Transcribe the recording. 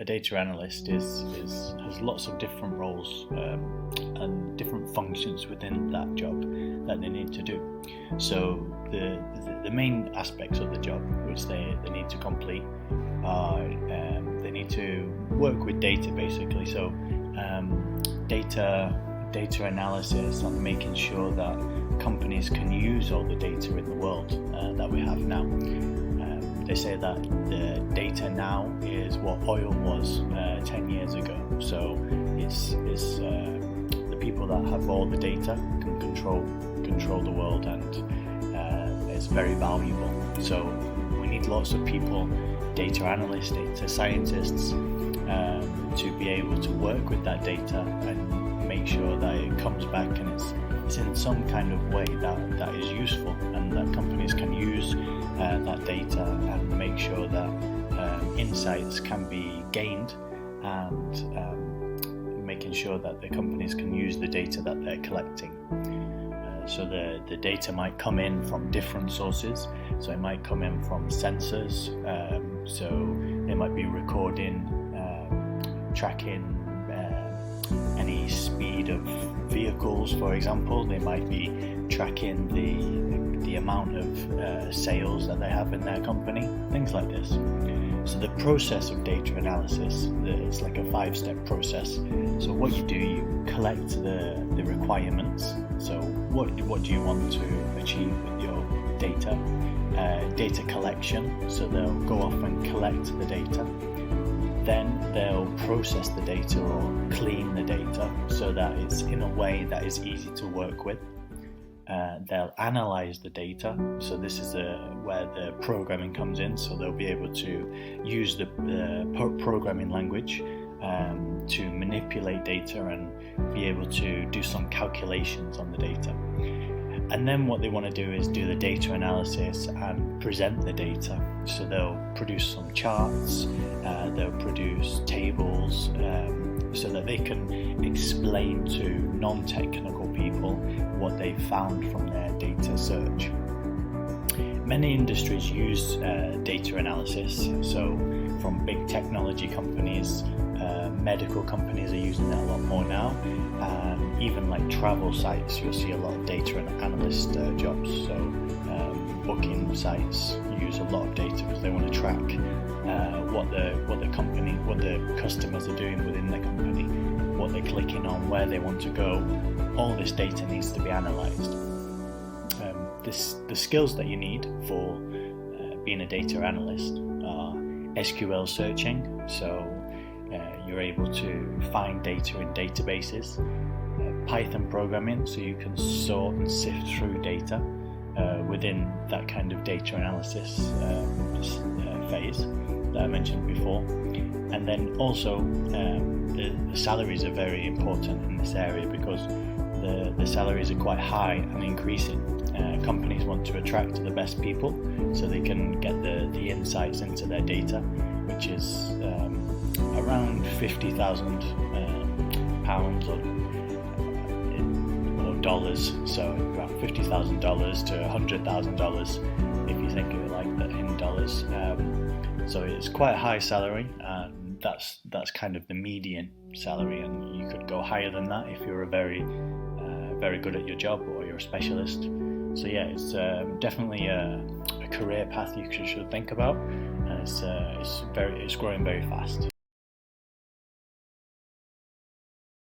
a data analyst has lots of different roles and different functions within that job that they need to do. So the main aspects of the job which they need to complete are they need to work with data basically. So data analysis and making sure that companies can use all the data in the world that we have now. They say that the data now is what oil was 10 years ago. So it's the people that have all the data can control the world, and it's very valuable. So we need lots of people, data analysts, data scientists, to be able to work with that data and make sure that it comes back and it's in some kind of way that is useful, and that companies can use that data and make sure that insights can be gained, and making sure that the companies can use the data that they're collecting. So the data might come in from different sources. So it might come in from sensors. So they might be recording, tracking any speed of vehicles, for example. They might be tracking the amount of sales that they have in their company, things like this. So the process of data analysis, it's like a 5-step process. So what you do, you collect the requirements. So what do you want to achieve with your data? Data collection, so they'll go off and collect the data. Then they'll process the data or clean the data so that it's in a way that is easy to work with. They'll analyze the data, so this is where the programming comes in. So they'll be able to use the programming language to manipulate data and be able to do some calculations on the data. And then what they want to do is do the data analysis and present the data. So they'll produce some charts, they'll produce tables, so that they can explain to non-technical people what they found from their data search. Many industries use data analysis, so from big technology companies, medical companies are using that a lot more now, and even like travel sites, you'll see a lot of data analyst jobs. So booking sites use a lot of data because they want to track what the customers are doing within their company, what they're clicking on, where they want to go. All this data needs to be analysed. The skills that you need for being a data analyst are SQL searching, so you're able to find data in databases, Python programming, so you can sort and sift through data within that kind of data analysis phase that I mentioned before. And then also the salaries are very important in this area because the salaries are quite high and increasing. Companies want to attract the best people so they can get the insights into their data, which is around £50,000 or dollars, so around $50,000 to $100,000 if you think of it like that in dollars. So it's quite a high salary, and that's kind of the median salary, and you could go higher than that if you're very good at your job or you're a specialist. So yeah, it's definitely a career path you should think about, and it's growing very fast.